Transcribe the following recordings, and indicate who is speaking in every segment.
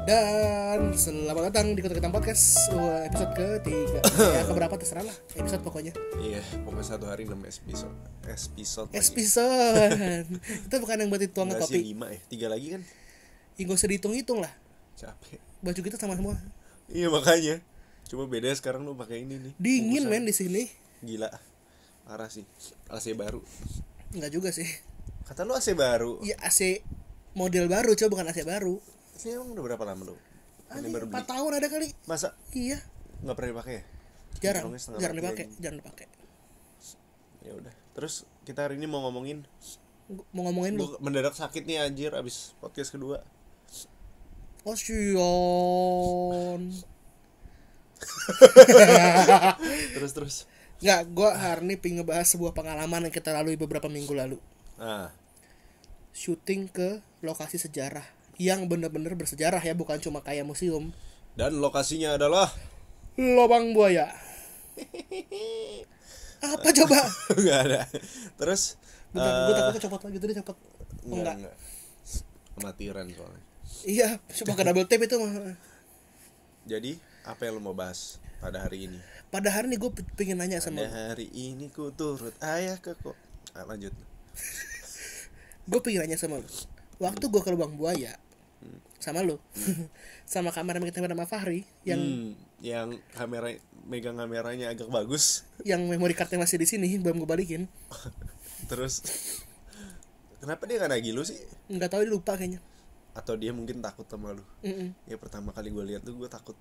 Speaker 1: Dan selamat datang di Kota Ketam Podcast episode ketiga. Ya keberapa terserah lah episode pokoknya.
Speaker 2: Iya, pokoknya satu hari 6 episode.
Speaker 1: Episode. Itu bukan yang buat dituang
Speaker 2: Nggak
Speaker 1: topik.
Speaker 2: sih 5 ya, 3 lagi kan?
Speaker 1: Ya gak usah dihitung-hitung lah.
Speaker 2: Capek.
Speaker 1: Baju kita sama semua.
Speaker 2: Iya makanya. Cuma beda sekarang lu pakai ini nih.
Speaker 1: Dingin
Speaker 2: bungkusan.
Speaker 1: men di sini.
Speaker 2: Gila. Parah sih. AC baru.
Speaker 1: Enggak juga sih.
Speaker 2: Kata lu AC baru.
Speaker 1: Ya AC model baru coba bukan AC baru.
Speaker 2: Ini emang udah berapa lama lu? Ini baru
Speaker 1: 4
Speaker 2: beli.
Speaker 1: tahun ada kali.
Speaker 2: Masa
Speaker 1: Iya.
Speaker 2: nggak pernah dipakai ya?
Speaker 1: Jarang.
Speaker 2: Dorongnya setengah
Speaker 1: Jarang
Speaker 2: mati
Speaker 1: dipakai.
Speaker 2: lagi.
Speaker 1: Jarang dipakai.
Speaker 2: Ya udah. Terus kita hari ini mau ngomongin.
Speaker 1: Mau ngomongin lu.
Speaker 2: Gua mendadak sakit nih anjir abis podcast kedua.
Speaker 1: Oh Sion.
Speaker 2: Terus.
Speaker 1: Nggak, gue hari ini pengen ngebahas sebuah pengalaman yang kita lalui beberapa minggu lalu.
Speaker 2: Nah,
Speaker 1: Syuting ke lokasi sejarah yang benar-benar bersejarah ya, bukan cuma kayak museum.
Speaker 2: dan lokasinya adalah
Speaker 1: Lobang Buaya. Apa coba?
Speaker 2: nggak ada. Terus
Speaker 1: Gue takutnya copot lagi tadi copot. Oh, enggak.
Speaker 2: Amatiran soalnya.
Speaker 1: Iya, coba ke double tap itu mah.
Speaker 2: Jadi apa yang lo mau bahas pada hari ini?
Speaker 1: Pada hari ini gue pengen nanya sama
Speaker 2: Pada hari ini ku turut ayah ke kok. Lanjut.
Speaker 1: gue pengen nanya sama lu. Waktu gue ke Lubang Buaya sama lu, sama kameramen kita sama Fahri
Speaker 2: yang megang kameranya agak bagus.
Speaker 1: yang memori cardnya masih di sini belum gue balikin.
Speaker 2: Terus kenapa dia nggak nagih lu sih?
Speaker 1: Nggak tahu, dia lupa kayaknya.
Speaker 2: Atau dia mungkin takut sama lu? Ya pertama kali gue lihat tuh gue takut.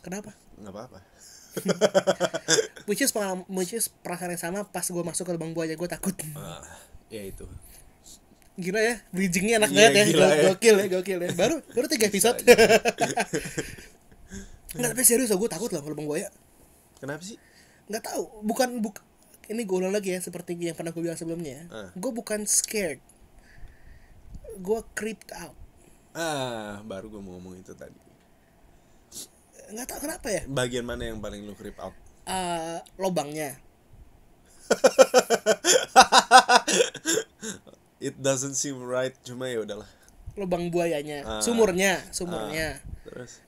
Speaker 1: Kenapa?
Speaker 2: Nggak apa-apa.
Speaker 1: Which is perasaan yang sama pas gue masuk ke Lubang Buaya, gue takut.
Speaker 2: Ya itu.
Speaker 1: Gila ya, bridgingnya enak
Speaker 2: Iya,
Speaker 1: banget ya.
Speaker 2: gila ya.
Speaker 1: Gokil ya. Baru 3 episode. Nggak, tapi serius gue takut loh kalau Lubang Buaya.
Speaker 2: Kenapa sih?
Speaker 1: Nggak tahu, bukan ini gue ulang lagi ya, seperti yang pernah gue bilang sebelumnya. Gue bukan scared, gue creeped out.
Speaker 2: Baru gue mau ngomong itu tadi.
Speaker 1: Nggak tahu kenapa ya.
Speaker 2: Bagian mana yang paling lu creep out?
Speaker 1: Lobangnya.
Speaker 2: It doesn't seem right, cuma ya udahlah.
Speaker 1: Lubang buayanya, sumurnya.
Speaker 2: Terus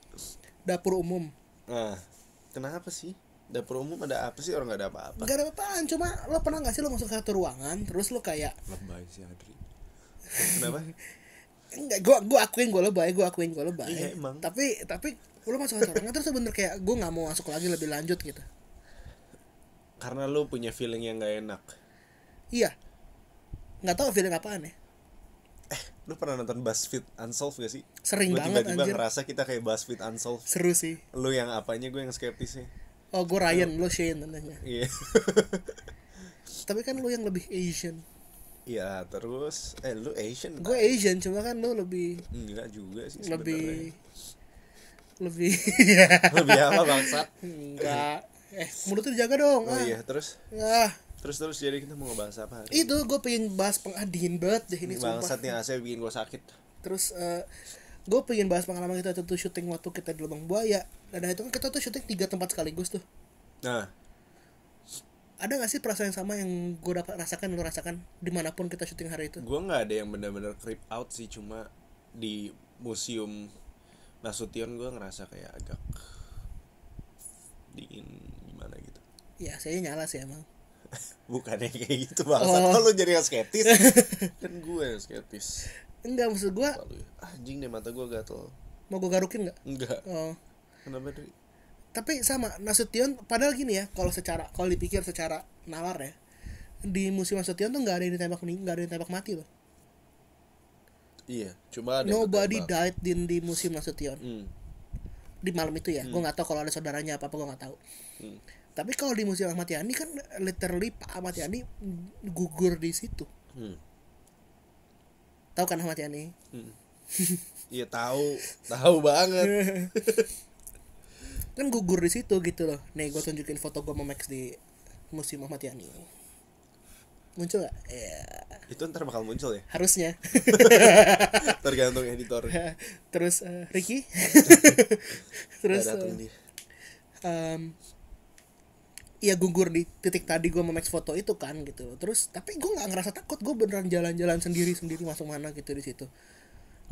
Speaker 1: Dapur umum.
Speaker 2: Kenapa sih? Dapur umum ada apa sih? Orang nggak ada apa-apa.
Speaker 1: Nggak ada apa-apaan, cuma lo pernah nggak sih lo masuk ke satu ruangan, terus lo kayak
Speaker 2: Lebay sih Adri. Kenapa?
Speaker 1: enggak, gue akuin gue lebay.
Speaker 2: Iya, emang.
Speaker 1: Tapi lo masuk ke satu ruangan terus bener kayak gue nggak mau masuk lagi, lebih lanjut gitu.
Speaker 2: Karena lu punya feeling yang nggak enak.
Speaker 1: Iya. Nggak tahu feeling apaan ya.
Speaker 2: Lu pernah nonton BuzzFeed Unsolved gak sih?
Speaker 1: Sering
Speaker 2: Gua
Speaker 1: banget,
Speaker 2: tiba-tiba
Speaker 1: anjir.
Speaker 2: ngerasa kita kayak BuzzFeed Unsolved.
Speaker 1: Seru sih.
Speaker 2: Lu yang apanya, gue yang skeptisnya.
Speaker 1: Oh, gue Ryan, lo Shane tentunya.
Speaker 2: Iya.
Speaker 1: Tapi kan lo yang lebih Asian.
Speaker 2: Iya, terus lu Asian.
Speaker 1: Gue Asian, cuma kan lo lebih
Speaker 2: Enggak juga sih sebenarnya.
Speaker 1: lebih
Speaker 2: Lebih apa bangsat?
Speaker 1: enggak. Mulut tuh dijaga dong.
Speaker 2: Oh iya, terus
Speaker 1: Terus
Speaker 2: jadi kita mau ngebahas apa hari?
Speaker 1: itu gue pengen bahas dingin banget deh ini
Speaker 2: Bangsat nih
Speaker 1: sumpah.
Speaker 2: AC bikin gue sakit.
Speaker 1: Terus gue pengen bahas pengalaman kita tuh syuting waktu kita di Lubang Buaya. Dan itu kan kita tuh syuting 3 tempat sekaligus tuh.
Speaker 2: Nah,
Speaker 1: Ada gak sih perasaan yang sama yang gue dapat rasakan, lo rasakan dimanapun kita syuting hari itu?
Speaker 2: gue nggak ada yang benar-benar creep out sih, cuma di museum Nasution gue ngerasa kayak agak dingin gimana gitu.
Speaker 1: Ya saya nyala sih emang.
Speaker 2: Bukannya kayak gitu bangsat. Kok lu jadi yang skeptis? Kan gue yang skeptis.
Speaker 1: Enggak, maksud gue
Speaker 2: Lalu anjing deh mata gue gatel.
Speaker 1: mau gue garukin gak?
Speaker 2: Enggak.
Speaker 1: Oh.
Speaker 2: Kenapa Dri?
Speaker 1: Tapi sama Nasution, padahal gini ya, kalau dipikir secara nalar ya, di museum Nasution tuh nggak ada yang ditembak mati loh.
Speaker 2: Iya, cuma ada yang
Speaker 1: Nobody
Speaker 2: ketembak.
Speaker 1: died di museum Nasution di malam itu ya. Gue nggak tahu kalau ada saudaranya apa gue nggak tahu. Tapi kalau di museum Ahmad Yani kan literally Pak Ahmad Yani gugur di situ. Tahu kan Ahmad Yani?
Speaker 2: Iya tahu banget.
Speaker 1: Kan gugur di situ gitu loh. Nih gue tunjukin foto gue sama Max di museum Ahmad Yani. Muncul gak? Ya,
Speaker 2: Itu ntar bakal muncul ya.
Speaker 1: harusnya.
Speaker 2: Tergantung editor.
Speaker 1: Terus Ricky. Terus
Speaker 2: Nggak datang dia.
Speaker 1: Iya gugur di titik tadi gue mau max foto itu kan gitu. Terus tapi gue nggak ngerasa takut, gue beneran jalan-jalan sendiri masuk mana gitu di situ.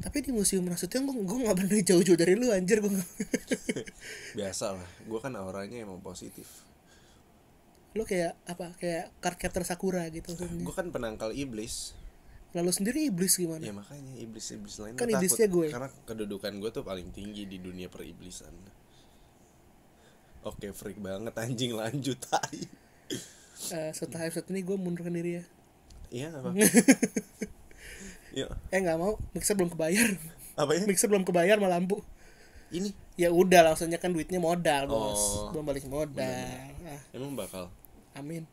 Speaker 1: Tapi di museum Nasution gue nggak berani jauh-jauh dari lu anjir, gue nggak.
Speaker 2: Biasa lah, gue kan auranya emang positif.
Speaker 1: Lu kayak apa, kayak card captor Sakura gitu maksudnya.
Speaker 2: Gue kan penangkal iblis.
Speaker 1: Lalu sendiri iblis gimana?
Speaker 2: Ya makanya iblis lain
Speaker 1: Kan
Speaker 2: gue
Speaker 1: iblisnya
Speaker 2: takut
Speaker 1: gue.
Speaker 2: karena kedudukan gue tuh paling tinggi di dunia periblisan. Oke, freak banget anjing, lanjut tai.
Speaker 1: Setelah episode ini gue mundurkan diri ya.
Speaker 2: Iya nggak apa. Yuk.
Speaker 1: Nggak mau, mixer belum kebayar.
Speaker 2: Apa ya?
Speaker 1: Mixer belum kebayar sama lampu.
Speaker 2: Ini
Speaker 1: Ya udah, langsungnya kan duitnya modal bos.
Speaker 2: Oh.
Speaker 1: Belum balik modal.
Speaker 2: emang bakal.
Speaker 1: Amin.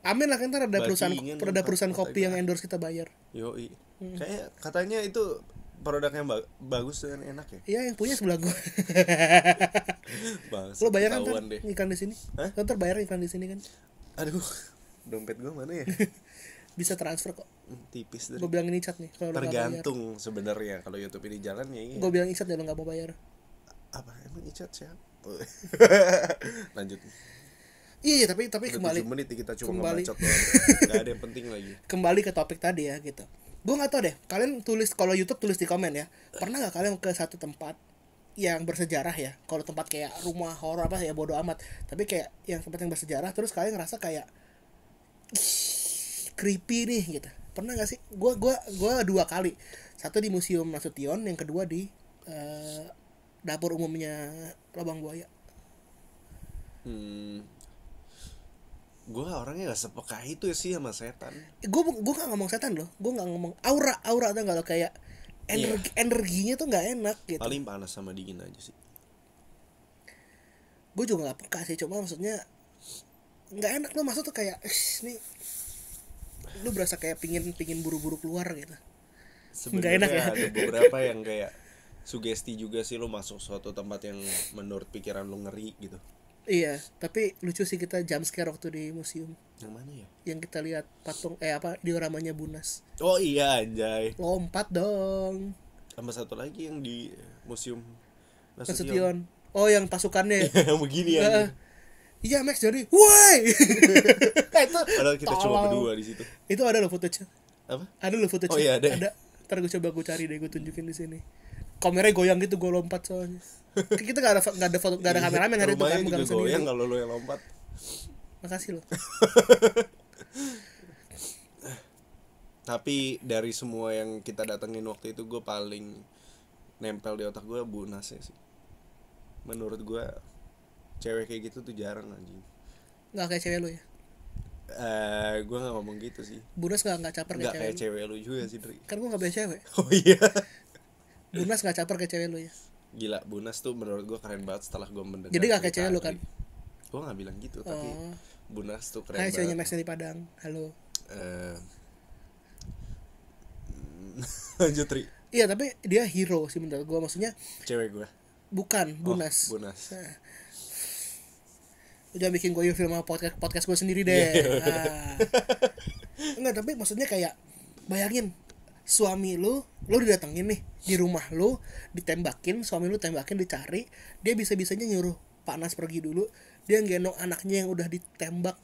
Speaker 1: Amin lah, kan ntar ada
Speaker 2: Bajingan,
Speaker 1: perusahaan
Speaker 2: kata
Speaker 1: kopi
Speaker 2: gua.
Speaker 1: yang endorse kita bayar.
Speaker 2: Yoi. Kayak katanya itu produk yang bagus dan enak ya.
Speaker 1: Iya, yang punya sebelah gue.
Speaker 2: Bang,
Speaker 1: Lo bayar kan
Speaker 2: ketahuan
Speaker 1: ntar
Speaker 2: deh.
Speaker 1: iklan di sini?
Speaker 2: Hah?
Speaker 1: Lo ntar bayar iklan di sini kan?
Speaker 2: Aduh, dompet gue mana ya?
Speaker 1: Bisa transfer kok.
Speaker 2: Tipis deh.
Speaker 1: Gue bilang ini chat nih kalau lo nggak bayar.
Speaker 2: Tergantung sebenarnya kalau YouTube ini jalan ya. Iya.
Speaker 1: Gue bilang icat ya lo nggak mau bayar.
Speaker 2: Apa emang Icat siapa? Lanjut.
Speaker 1: Iya, tapi
Speaker 2: Udah
Speaker 1: kembali
Speaker 2: 7 menit kita cuma
Speaker 1: kembali.
Speaker 2: ngebacot doang. Gak ada yang penting lagi.
Speaker 1: Kembali ke topik tadi ya gitu. Gue nggak tahu deh, kalian tulis kalau YouTube tulis di komen ya. Pernah nggak kalian ke satu tempat yang bersejarah ya? Kalau tempat kayak rumah horor apa ya bodo amat. Tapi kayak yang tempat yang bersejarah, terus kalian ngerasa kayak creepy nih gitu. Pernah nggak sih? Gue 2 kali. Satu di Museum Nasution, yang kedua di dapur umumnya Lubang Buaya.
Speaker 2: Gue orangnya gak sepeka itu sih sama setan.
Speaker 1: Gue nggak ngomong setan loh, gue nggak ngomong aura tuh, nggak lo kayak energinya tuh nggak enak gitu.
Speaker 2: Paling panas sama dingin aja sih.
Speaker 1: Gue juga nggak peka sih, cuma maksudnya nggak enak lo, maksud tuh kayak nih lu berasa kayak pingin buru-buru keluar gitu.
Speaker 2: Sebenarnya
Speaker 1: Nggak enak ya.
Speaker 2: ada beberapa yang kayak sugesti juga sih, lo masuk suatu tempat yang menurut pikiran lo ngeri gitu.
Speaker 1: Iya, tapi lucu sih kita jump scare waktu di museum.
Speaker 2: Yang mana ya?
Speaker 1: Yang kita lihat patung dioramanya Bunas.
Speaker 2: Oh iya anjay.
Speaker 1: Lompat dong.
Speaker 2: Sama satu lagi yang di Museum
Speaker 1: Nasution. Oh, yang pasukannya.
Speaker 2: yang begini ya.
Speaker 1: Iya Max, jadi woi. Itu
Speaker 2: Padahal kita cuma
Speaker 1: tolong.
Speaker 2: berdua di situ.
Speaker 1: Itu ada lo footage.
Speaker 2: Apa?
Speaker 1: Ada lo footage.
Speaker 2: Oh iya, ada.
Speaker 1: Ntar gue coba cari deh, gue tunjukin di sini. Kameranya goyang gitu, gue lompat soalnya. Kita gak ada foto, gak ada kameramen hari itu kan,
Speaker 2: Rumahnya
Speaker 1: megang
Speaker 2: juga goyang
Speaker 1: sendiri.
Speaker 2: kalau lo yang lompat.
Speaker 1: Makasih lo.
Speaker 2: Tapi dari semua yang kita datengin waktu itu, gue paling nempel di otak gue Bunas ya sih. Menurut gue cewek kayak gitu tuh jarang anjing.
Speaker 1: Gak kayak cewek lo ya?
Speaker 2: Gue gak ngomong gitu sih.
Speaker 1: Bunas gak caper
Speaker 2: Gak
Speaker 1: kayak
Speaker 2: kayak
Speaker 1: cewek
Speaker 2: cewek lu juga sih, Dri.
Speaker 1: lo. Kan gue gak punya cewek.
Speaker 2: Oh iya.
Speaker 1: Bunas gak caper kayak cewek lo ya?
Speaker 2: Gila, Bunas tuh menurut gue keren banget setelah gue mendengar.
Speaker 1: Jadi gak kayak cewek lu kan?
Speaker 2: Gue gak bilang gitu, tapi
Speaker 1: Oh.
Speaker 2: Bunas tuh keren
Speaker 1: Hai ceweknya
Speaker 2: banget.
Speaker 1: Max dari Padang. Halo.
Speaker 2: Lanjut, Tri.
Speaker 1: Iya, tapi dia hero sih menurut gue. Maksudnya
Speaker 2: Cewek gue.
Speaker 1: bukan Bunas.
Speaker 2: Bunas.
Speaker 1: Nah. Udah bikin gue film sama podcast gue sendiri deh. Enggak, tapi maksudnya kayak bayangin suami lu didatengin nih di rumah lu, ditembakin, suami lu tembakin, dicari, dia bisa-bisanya nyuruh Pak Nas pergi dulu, dia gendong anaknya yang udah ditembak,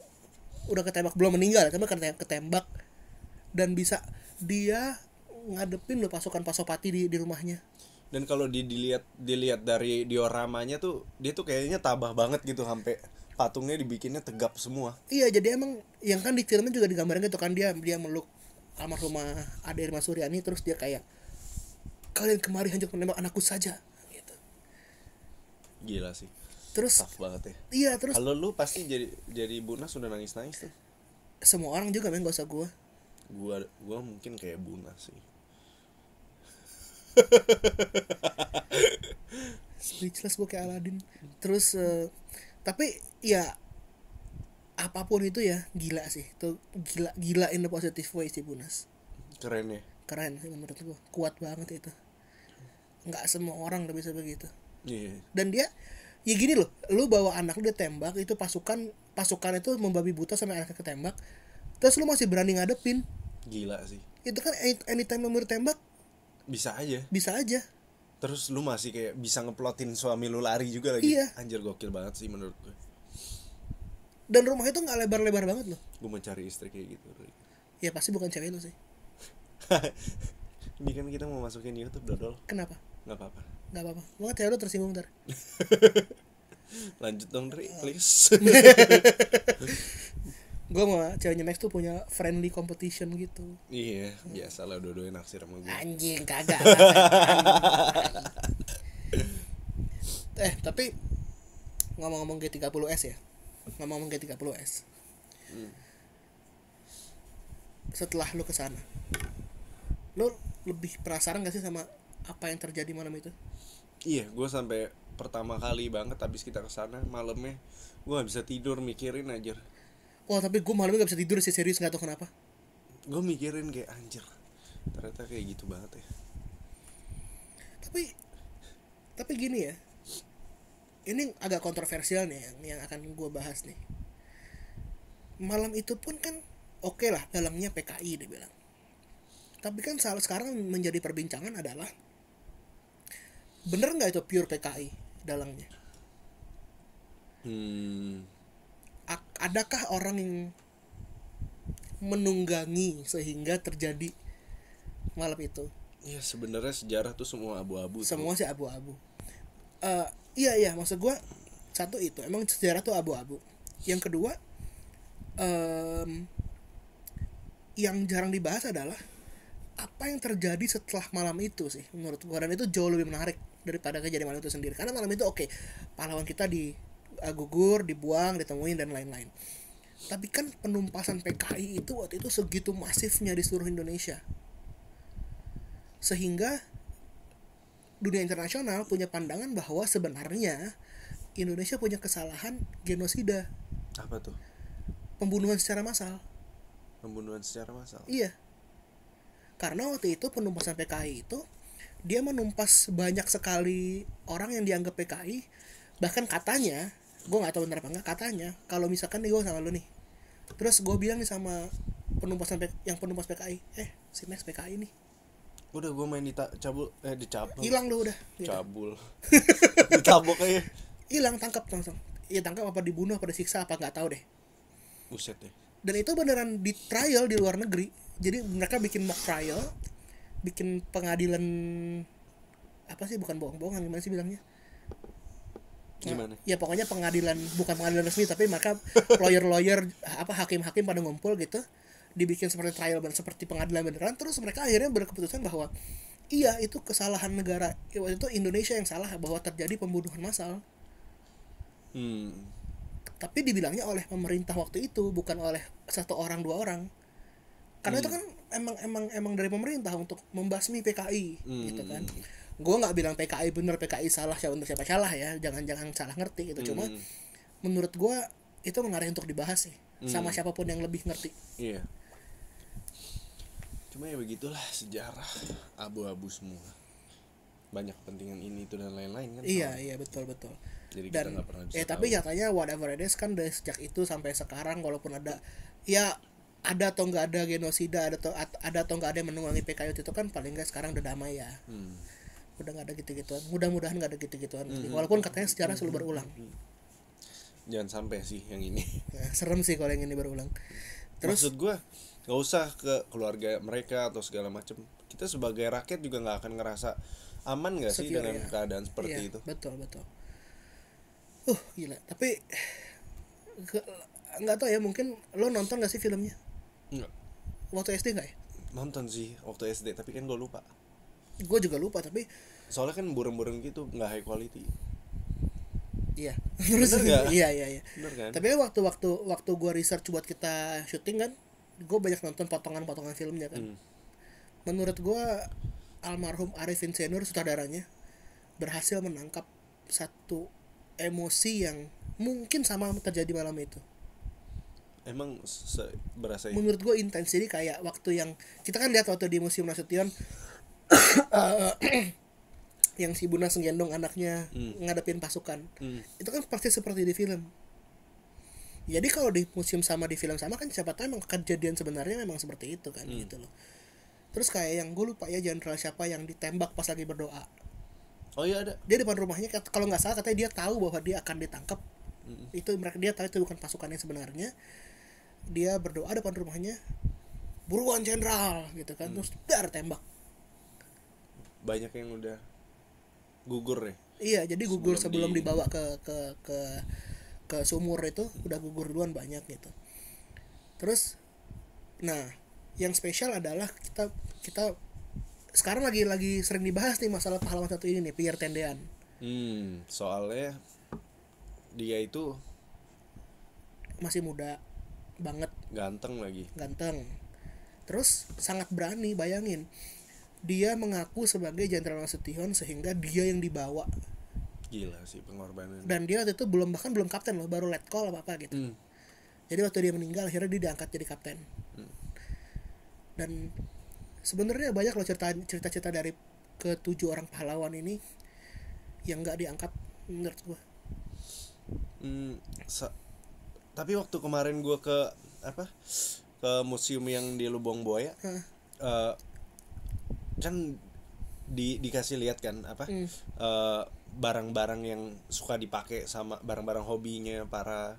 Speaker 1: udah ketembak, belum meninggal tapi ketembak, dan bisa dia ngadepin lo pasukan Pasopati di rumahnya.
Speaker 2: Dan kalau dilihat dari dioramanya tuh, dia tuh kayaknya tabah banget gitu, sampai patungnya dibikinnya tegap semua.
Speaker 1: Iya, jadi emang yang kan di filmnya juga digambarin gitu kan, dia meluk almarhumah Ade Irma Suryani, terus dia kayak, kalian kemari hanya menembak anakku saja gitu.
Speaker 2: Gila sih.
Speaker 1: Terus
Speaker 2: Tough banget ya.
Speaker 1: iya, terus
Speaker 2: Kalau lu pasti jadi Bunas sudah nangis tuh.
Speaker 1: semua orang juga gak usah gue.
Speaker 2: Gua mungkin kayak Bunas sih.
Speaker 1: Speechless gue kayak Aladin. Terus tapi ya apapun itu ya gila sih. Itu gila in the positive way sih Bunas.
Speaker 2: Keren ya.
Speaker 1: Keren sih menurut gue. Kuat banget itu. Nggak semua orang udah bisa begitu.
Speaker 2: Iya.
Speaker 1: Dan dia ya gini loh, lu bawa anak lu, dia tembak, itu pasukan itu membabi buta sampai anaknya ketembak, terus lu masih berani ngadepin.
Speaker 2: Gila sih.
Speaker 1: Itu kan anytime lu tembak
Speaker 2: Bisa aja.
Speaker 1: bisa aja.
Speaker 2: Terus lu masih kayak bisa ngeplotin suami lu lari juga lagi.
Speaker 1: Iya.
Speaker 2: Anjir, gokil banget sih menurut gue.
Speaker 1: Dan rumah itu nggak lebar-lebar banget loh.
Speaker 2: Gue mencari istri kayak gitu.
Speaker 1: Ya pasti bukan cewek lu sih.
Speaker 2: Ini kan kita mau masukin YouTube dodol.
Speaker 1: Kenapa?
Speaker 2: Nggak apa-apa.
Speaker 1: Nggak apa-apa. Gua cewek lu tersinggung ntar.
Speaker 2: Lanjut dong Dri, please.
Speaker 1: Gue mau ceweknya Max tuh punya friendly competition gitu.
Speaker 2: Iya, biasalah dua-duanya naksir sama gue.
Speaker 1: Anjing kagak. Tapi ngomong-ngomong G30S ya. Ngomong-ngomong G30S. Setelah lu kesana, lu lebih penasaran gak sih sama apa yang terjadi malam itu?
Speaker 2: Iya, gue sampai pertama kali banget habis kita kesana malamnya gue gak bisa tidur mikirin aja.
Speaker 1: Wah tapi gue malamnya gak bisa tidur sih, serius, gak tau kenapa.
Speaker 2: Gue mikirin kayak anjir, ternyata kayak gitu banget ya.
Speaker 1: Tapi gini ya, ini agak kontroversial nih yang akan gue bahas nih. Malam itu pun kan oke lah, dalangnya PKI dia bilang. Tapi kan sekarang menjadi perbincangan adalah bener gak itu pure PKI dalangnya? Adakah orang yang menunggangi sehingga terjadi malam itu?
Speaker 2: Ya sebenarnya sejarah tuh semua abu-abu.
Speaker 1: Semua sih abu-abu. Iya maksud gue, satu itu emang sejarah tuh abu-abu. Yang kedua, yang jarang dibahas adalah apa yang terjadi setelah malam itu sih menurut gue, dan itu jauh lebih menarik daripada kejadian malam itu sendiri. Karena malam itu oke, pahlawan kita gugur, dibuang, ditemuin dan lain-lain. Tapi kan penumpasan PKI itu waktu itu segitu masifnya di seluruh Indonesia, sehingga dunia internasional punya pandangan bahwa sebenarnya Indonesia punya kesalahan genosida.
Speaker 2: Apa tuh?
Speaker 1: Pembunuhan secara massal.
Speaker 2: Pembunuhan secara massal.
Speaker 1: Iya. Karena waktu itu penumpasan PKI itu dia menumpas banyak sekali orang yang dianggap PKI. Bahkan katanya, gue nggak tahu benar apa enggak, katanya kalau misalkan nih gue sama lu nih, terus gue bilang nih sama penumpas PKI, si Max PKI nih,
Speaker 2: udah gue main dicabul.
Speaker 1: hilang lu udah gitu.
Speaker 2: Cabul. Ditabok aja.
Speaker 1: Hilang, tangkap langsung. Iya tangkap apa dibunuh apa disiksa apa nggak tahu deh.
Speaker 2: Buset deh.
Speaker 1: Dan itu beneran di trial di luar negeri. Jadi mereka bikin mock trial, bikin pengadilan apa sih, bukan bohong-bohongan, gimana sih bilangnya?
Speaker 2: Gimana?
Speaker 1: Ya pokoknya pengadilan, bukan pengadilan resmi tapi mereka lawyer hakim-hakim pada ngumpul gitu, dibikin seperti trial dan seperti pengadilan beneran. Terus mereka akhirnya berkeputusan bahwa iya itu kesalahan negara, waktu itu Indonesia yang salah bahwa terjadi pembunuhan massal. Tapi dibilangnya oleh pemerintah waktu itu, bukan oleh satu orang dua orang. Karena itu kan emang dari pemerintah untuk membasmi PKI gitu kan. Gue nggak bilang PKI bener PKI salah, siapa salah ya, jangan salah ngerti gitu. Cuma menurut gue itu menarik untuk dibahas sih, sama siapapun yang lebih ngerti.
Speaker 2: Iya. Cuma ya begitulah, sejarah abu-abu semua, banyak kepentingan ini itu dan lain-lain kan.
Speaker 1: Iya betul.
Speaker 2: Jadi
Speaker 1: Dan
Speaker 2: kita nggak pernah bisa
Speaker 1: tapi nyatanya whatever it is kan dari sejak itu sampai sekarang, walaupun ada atau nggak ada genosida, ada atau nggak ada yang menunggangi PKI itu kan paling nggak sekarang udah damai ya. Udah nggak ada gitu-gituan, mudah-mudahan nggak ada gitu-gituan. Walaupun katanya sejarah selalu berulang.
Speaker 2: Jangan sampai sih yang ini.
Speaker 1: Serem sih kalau yang ini berulang. Terus
Speaker 2: maksud gue nggak usah ke keluarga mereka atau segala macem. Kita sebagai rakyat juga nggak akan ngerasa aman nggak sih dengan keadaan seperti itu.
Speaker 1: Betul. Gila. Tapi nggak tahu ya, mungkin lo nonton nggak sih filmnya?
Speaker 2: Enggak.
Speaker 1: Waktu SD nggak ya?
Speaker 2: Nonton sih waktu SD, tapi kan gue lupa.
Speaker 1: Gue juga lupa, tapi
Speaker 2: soalnya kan burung-burung gitu nggak high quality.
Speaker 1: Iya. Terus iya.
Speaker 2: Bener kan?
Speaker 1: Tapi waktu gue research buat kita syuting kan, gue banyak nonton potongan-potongan filmnya kan. Menurut gue almarhum Arifin Senior sutradaranya berhasil menangkap satu emosi yang mungkin sama terjadi malam itu.
Speaker 2: Emang berasa ya?
Speaker 1: Menurut gue intens. Jadi kayak waktu yang kita kan lihat waktu di Museum Nasution yang si Bunas ngegendong anaknya ngadepin pasukan, itu kan pasti seperti di film. Jadi kalau di museum sama di film sama kan siapa tahu emang kejadian sebenarnya memang seperti itu kan gitu loh. Terus kayak yang gue lupa ya jenderal siapa yang ditembak pas lagi berdoa.
Speaker 2: Oh iya ada.
Speaker 1: Dia depan rumahnya, kalau nggak salah katanya dia tahu bahwa dia akan ditangkap. Itu dia tahu itu bukan pasukannya sebenarnya. Dia berdoa depan rumahnya, buruan jenderal gitu kan, terus dar tembak.
Speaker 2: banyak yang udah gugur ya.
Speaker 1: Iya, jadi gugur sebelum
Speaker 2: Sebelum
Speaker 1: dibawa ke sumur itu udah gugur duluan banyak gitu. Terus, nah, yang spesial adalah kita sekarang lagi sering dibahas nih masalah pahlawan satu ini nih, Pierre Tendean.
Speaker 2: Soalnya dia itu
Speaker 1: Masih muda banget,
Speaker 2: ganteng lagi.
Speaker 1: ganteng. Terus sangat berani, bayangin. Dia mengaku sebagai Jenderal Nasution sehingga dia yang dibawa.
Speaker 2: Gila sih pengorbanan.
Speaker 1: Dan dia waktu itu belum kapten loh, baru letkol apa gitu. Jadi waktu dia meninggal akhirnya dia diangkat jadi kapten. Dan sebenarnya banyak loh cerita-cerita dari ke-7 orang pahlawan ini yang nggak diangkat menurut gua.
Speaker 2: Tapi waktu kemarin gue ke museum yang di Lubang Buaya, kan dikasih lihat kan barang-barang yang suka dipakai sama barang-barang hobinya para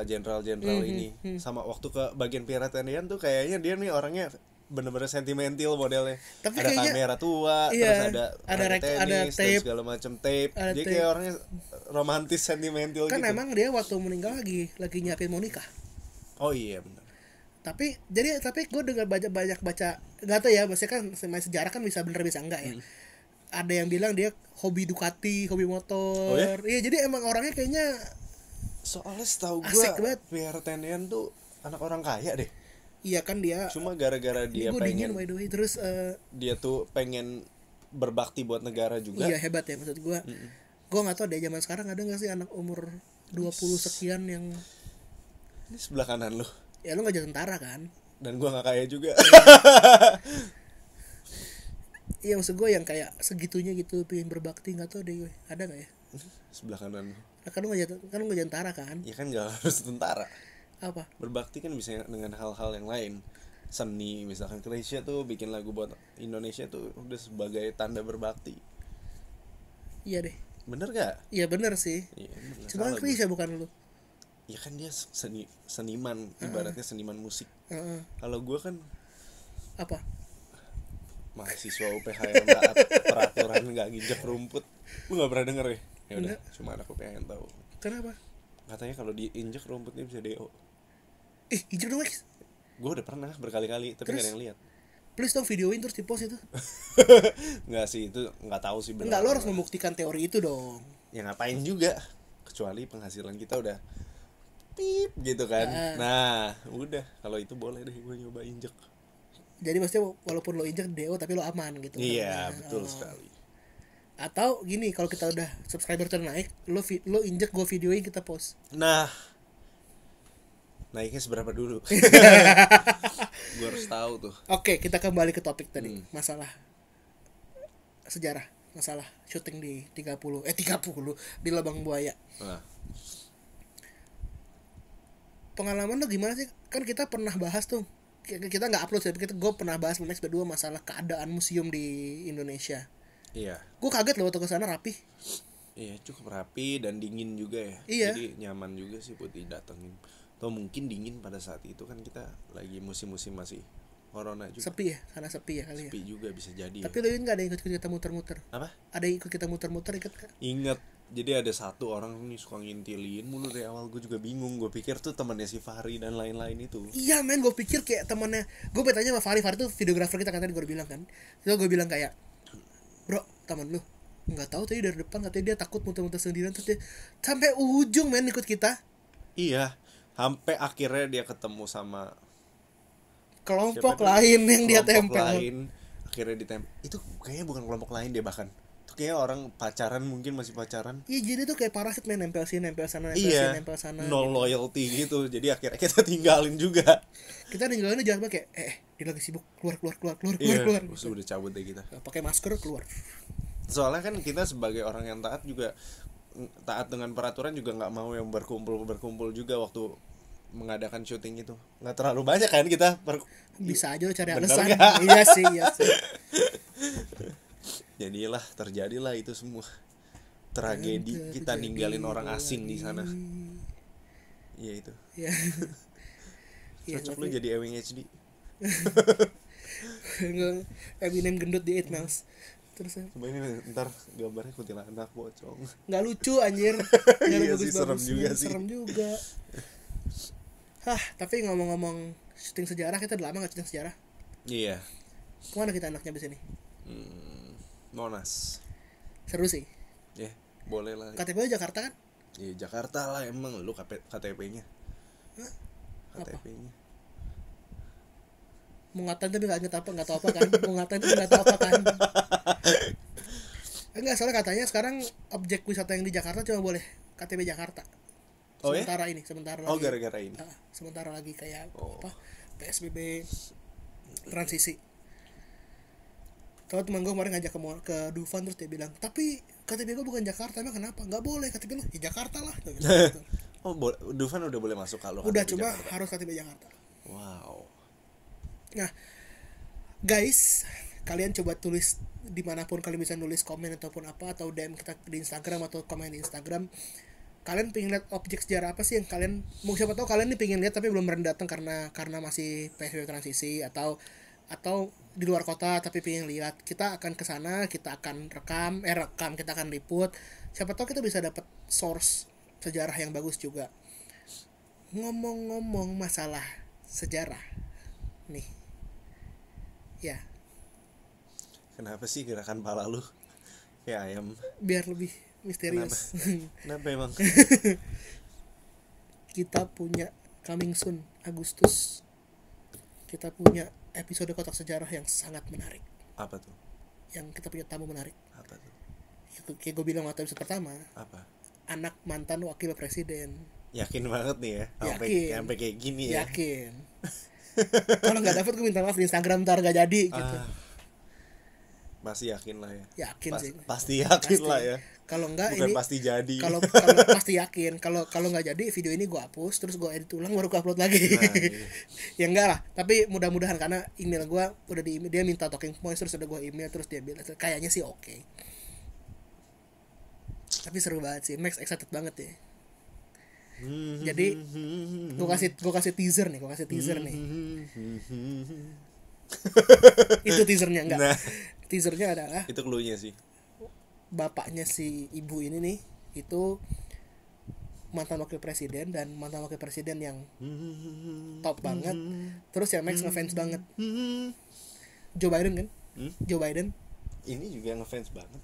Speaker 2: jenderal-jenderal ini. Sama waktu ke bagian Pierre Tendean tuh kayaknya dia nih orangnya bener-bener sentimental modelnya.
Speaker 1: Tapi
Speaker 2: ada
Speaker 1: kayaknya,
Speaker 2: kamera tua,
Speaker 1: iya,
Speaker 2: terus
Speaker 1: ada
Speaker 2: tenis,
Speaker 1: tape,
Speaker 2: dan segala macam tape. Dia
Speaker 1: tape.
Speaker 2: kayak orangnya romantis sentimental
Speaker 1: Kan
Speaker 2: gitu.
Speaker 1: emang dia waktu meninggal lagi nyiapin mau nikah.
Speaker 2: Oh iya benar.
Speaker 1: Tapi gue dengar banyak baca, nggak tahu ya, maksudnya kan main sejarah kan bisa bener bisa enggak ya. Ada yang bilang dia hobi Ducati, hobi motor.
Speaker 2: Oh, ya?
Speaker 1: Iya, jadi emang orangnya kayaknya
Speaker 2: Soalnya setahu
Speaker 1: asik
Speaker 2: gue
Speaker 1: banget.
Speaker 2: Pierre Tendean tuh anak orang kaya deh.
Speaker 1: Iya kan dia.
Speaker 2: Cuma gara-gara dia
Speaker 1: Gue dingin by
Speaker 2: pengen
Speaker 1: the way. Terus
Speaker 2: dia tuh pengen berbakti buat negara juga.
Speaker 1: iya hebat ya maksud gue. Gue nggak tahu deh zaman sekarang ada nggak sih anak umur 20 sekian yang
Speaker 2: Ini sebelah kanan lu.
Speaker 1: ya lu nggak jadi tentara kan?
Speaker 2: Dan gue nggak kaya juga.
Speaker 1: Iya maksud gue yang kayak segitunya gitu pengen berbakti, nggak tahu deh gue. Ada nggak ya?
Speaker 2: Sebelah kanan lu.
Speaker 1: Nah, kan lu nggak jadi tentara kan?
Speaker 2: Ya kan nggak harus tentara.
Speaker 1: Apa?
Speaker 2: Berbakti kan bisa dengan hal-hal yang lain. Seni misalkan Krisya tuh bikin lagu buat Indonesia tuh udah sebagai tanda berbakti.
Speaker 1: Iya deh.
Speaker 2: Bener gak?
Speaker 1: Iya bener sih.
Speaker 2: Iya, bener,
Speaker 1: Cuma kan
Speaker 2: salah
Speaker 1: Krisya bukan lu.
Speaker 2: Ya kan dia seniman, ibaratnya seniman musik. Kalau gue kan
Speaker 1: Apa?
Speaker 2: mahasiswa UPH yang taat peraturan, nggak nginjek rumput. Lu nggak pernah denger ya? Ya udah,
Speaker 1: Enggak.
Speaker 2: cuma anak UPH yang tahu.
Speaker 1: Kenapa?
Speaker 2: Katanya kalau diinjek rumputnya bisa DO.
Speaker 1: Injek dong Max.
Speaker 2: Gue udah pernah berkali-kali, tapi nggak ada yang lihat.
Speaker 1: Please dong videoin terus di post itu.
Speaker 2: Nggak sih, itu nggak tahu sih benar.
Speaker 1: Enggak, lo harus membuktikan teori itu dong.
Speaker 2: Ya ngapain juga, kecuali penghasilan kita udah pip gitu kan. Nah udah, kalau itu boleh deh gue nyoba injek.
Speaker 1: Jadi maksudnya walaupun lo injek DO tapi lo aman gitu.
Speaker 2: Iya,
Speaker 1: Nah,
Speaker 2: betul sekali.
Speaker 1: Atau gini, kalau kita udah subscriber naik, lo injek gue videoin kita post.
Speaker 2: Nah, naiknya seberapa dulu? Gue harus tahu tuh.
Speaker 1: Oke, kita kembali ke topik tadi. Masalah sejarah, masalah syuting di 30 di Lubang Buaya.
Speaker 2: Nah,
Speaker 1: Pengalaman lo gimana sih? Kan kita pernah bahas tuh. Kita nggak upload sih, gue pernah bahas Next berdua masalah keadaan museum di Indonesia.
Speaker 2: iya.
Speaker 1: Gue kaget loh waktu kesana rapi.
Speaker 2: Iya, cukup rapi dan dingin juga ya.
Speaker 1: Iya.
Speaker 2: Jadi nyaman juga sih buat didatengin. Atau mungkin dingin pada saat itu kan kita lagi musim-musim masih corona juga.
Speaker 1: Sepi ya, karena sepi ya kali
Speaker 2: Sepi juga bisa jadi.
Speaker 1: ya. Tapi lo nggak ada yang ikut kita muter-muter.
Speaker 2: Apa?
Speaker 1: Ada yang ikut kita muter-muter ikut kan?
Speaker 2: Ingat, jadi ada satu orang nih suka ngintilin mulu dari awal. Gue juga bingung. Gue pikir tuh temannya si Fahri dan lain-lain itu.
Speaker 1: Iya men, gue pikir kayak temannya. Gue bertanya sama Fahri tuh videografer kita kan tadi gue bilang kan. Terus gue bilang kayak, bro, teman lu nggak tahu tadi dari depan katanya dia takut muter-muter sendirian, terus dia sampai ujung men ikut kita.
Speaker 2: Iya, sampai akhirnya dia ketemu sama
Speaker 1: Kelompok
Speaker 2: siapa
Speaker 1: lain yang dia
Speaker 2: kelompok
Speaker 1: tempel.
Speaker 2: lain. Akhirnya ditempel. Itu kayaknya bukan kelompok lain deh bahkan. Itu kayaknya orang pacaran, mungkin masih pacaran.
Speaker 1: Iya, jadi tuh kayak parasit men, nempel sini, nempel sana, nempel sana.
Speaker 2: No loyalty gitu. Jadi akhirnya kita tinggalin juga.
Speaker 1: Kita ninggalinnya jangan pakai dia lagi sibuk, keluar.
Speaker 2: Iya,
Speaker 1: Gitu.
Speaker 2: udah cabut deh kita.
Speaker 1: Pakai masker keluar.
Speaker 2: Soalnya kan kita sebagai orang yang taat juga, taat dengan peraturan juga nggak mau yang berkumpul juga waktu mengadakan syuting itu. Nggak terlalu banyak kan kita
Speaker 1: Bisa aja lo cari
Speaker 2: Bener
Speaker 1: alasan.
Speaker 2: gak?
Speaker 1: Iya sih.
Speaker 2: Terjadilah itu semua tragedi, kita ninggalin orang asing di sana. Iya itu.
Speaker 1: Iya. Iya,
Speaker 2: Cocok lu
Speaker 1: tapi-
Speaker 2: jadi Ewing HD.
Speaker 1: Eminem gendut di 8 Miles. Terus
Speaker 2: Coba ini ntar gambarnya kuntilanak pocong.
Speaker 1: nggak lucu anjir. Nggak ada
Speaker 2: Iya sih, serem
Speaker 1: bagus-bagusnya,
Speaker 2: juga sih.
Speaker 1: serem juga. Tapi ngomong-ngomong syuting sejarah, kita udah lama nggak syuting sejarah.
Speaker 2: Iya.
Speaker 1: Kemana kita anaknya abis ini?
Speaker 2: Monas.
Speaker 1: Seru sih.
Speaker 2: Ya, boleh lah.
Speaker 1: KTP Jakarta kan?
Speaker 2: Iya, Jakarta lah emang lu KTP-nya.
Speaker 1: Hah? Apa?
Speaker 2: KTP-nya.
Speaker 1: Mau ngatain tapi nggak tahu apa kan? Mau ngatain tapi nggak tahu apa kan? Enggak, soalnya katanya sekarang objek wisata yang di Jakarta cuma boleh KTP Jakarta.
Speaker 2: Oh,
Speaker 1: Sementara ini, sementara
Speaker 2: Oh,
Speaker 1: lagi.
Speaker 2: gara-gara ini.
Speaker 1: Sementara lagi kayak
Speaker 2: Oh.
Speaker 1: apa? PSBB transisi. Kalau teman gue kemarin ngajak ke Dufan, terus dia bilang, tapi KTP gue bukan Jakarta, emang kenapa? Nggak boleh KTP lu, ya Jakarta lah.
Speaker 2: Oh, Dufan udah boleh masuk kalau
Speaker 1: Udah,
Speaker 2: KTP
Speaker 1: cuma
Speaker 2: Jakarta.
Speaker 1: harus KTP Jakarta.
Speaker 2: Wow.
Speaker 1: Nah, guys, kalian coba tulis dimanapun kalian bisa nulis komen ataupun apa, atau DM kita di Instagram atau komen di Instagram. Kalian pengen lihat objek sejarah apa sih yang kalian mau, siapa tahu kalian nih pengen lihat tapi belum pernah datang karena masih PSBB transisi, atau di luar kota tapi pengen lihat. Kita akan ke sana, kita akan rekam, kita akan liput. Siapa tahu kita bisa dapat source sejarah yang bagus juga. Ngomong-ngomong masalah sejarah nih, ya
Speaker 2: Kenapa sih gerakan pala lu kayak ayam?
Speaker 1: biar lebih misterius.
Speaker 2: Kenapa emang?
Speaker 1: Kita punya coming soon Agustus, kita punya episode kotak sejarah yang sangat menarik,
Speaker 2: Apa tuh?
Speaker 1: yang kita punya tamu menarik.
Speaker 2: Apa tuh?
Speaker 1: Kayak gue bilang waktu episode pertama,
Speaker 2: Apa?
Speaker 1: anak mantan wakil presiden.
Speaker 2: Yakin banget nih ya,
Speaker 1: Yakin.
Speaker 2: sampai kayak gini ya.
Speaker 1: Yakin. Kalau nggak dapet gue minta maaf di Instagram, ntar gak jadi gitu.
Speaker 2: Masih yakin lah ya.
Speaker 1: Yakin sih.
Speaker 2: Pasti yakin lah ya.
Speaker 1: Kalau enggak
Speaker 2: Bukan
Speaker 1: ini
Speaker 2: pasti jadi.
Speaker 1: kalau pasti yakin. Kalau nggak jadi, video ini gue hapus terus gue edit ulang baru gue upload lagi.
Speaker 2: Nah, iya.
Speaker 1: Ya enggak lah, tapi mudah-mudahan, karena email gue udah di email, dia minta talking points terus udah gue email, terus dia bilang kayaknya sih oke. Tapi seru banget sih, Max excited banget ya. Jadi gue kasih teaser nih. Itu teasernya enggak.
Speaker 2: Nah,
Speaker 1: Teasernya adalah
Speaker 2: itu cluenya sih.
Speaker 1: bapaknya si ibu ini nih itu mantan wakil presiden, dan mantan wakil presiden yang top banget. Terus ya Max ngefans banget Joe Biden kan? Joe Biden.
Speaker 2: Ini juga ngefans banget.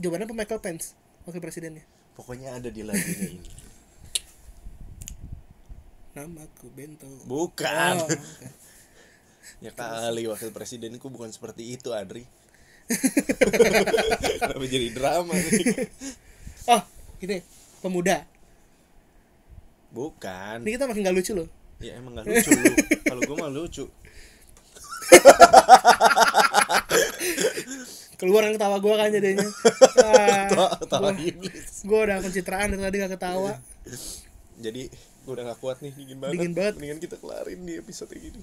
Speaker 1: Joe Biden apa Michael Pence wakil presidennya?
Speaker 2: Pokoknya ada di lagunya ini.
Speaker 1: Namaku Bento.
Speaker 2: Bukan.
Speaker 1: Oh, okay.
Speaker 2: Ya kali wakil presidenku bukan seperti itu, Adri. Kenapa jadi drama nih?
Speaker 1: Oh, ini pemuda.
Speaker 2: Bukan.
Speaker 1: Ini kita makin gak lucu loh.
Speaker 2: Ya emang gak lucu lu. Kalau gue mah lucu.
Speaker 1: Keluar yang ketawa gue kan jadinya.
Speaker 2: Tawa iblis.
Speaker 1: Gue udah pencitraan dari tadi gak ketawa.
Speaker 2: Jadi gue udah gak kuat nih, dingin banget. Mendingan kita kelarin di episode ini.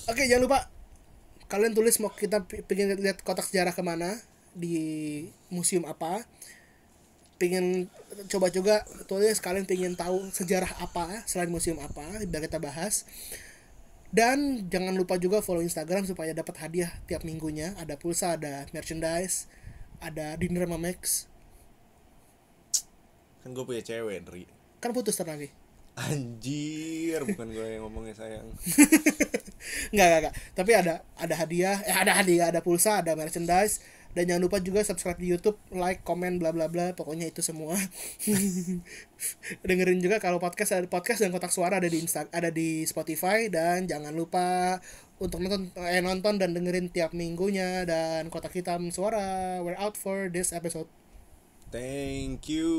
Speaker 1: Oke, jangan lupa kalian tulis mau kita pengen lihat kotak sejarah kemana, di museum apa. Pengen coba juga tulis kalian pengen tahu sejarah apa selain museum apa, biar kita bahas. Dan jangan lupa juga follow Instagram supaya dapat hadiah tiap minggunya. Ada pulsa, ada merchandise, ada dinner sama Max.
Speaker 2: Kan gue punya cewek, Dri.
Speaker 1: Kan putus ntar lagi.
Speaker 2: Anjir, bukan gue yang ngomongnya sayang.
Speaker 1: Enggak. Tapi ada hadiah, ada pulsa, ada merchandise. Dan jangan lupa juga subscribe di YouTube, like, komen, bla bla bla, pokoknya itu semua. Dengerin juga kalau podcast dan kotak suara ada di Spotify, dan jangan lupa untuk nonton dan dengerin tiap minggunya. Dan Kotak Hitam Suara, we're out for this episode.
Speaker 2: Thank you.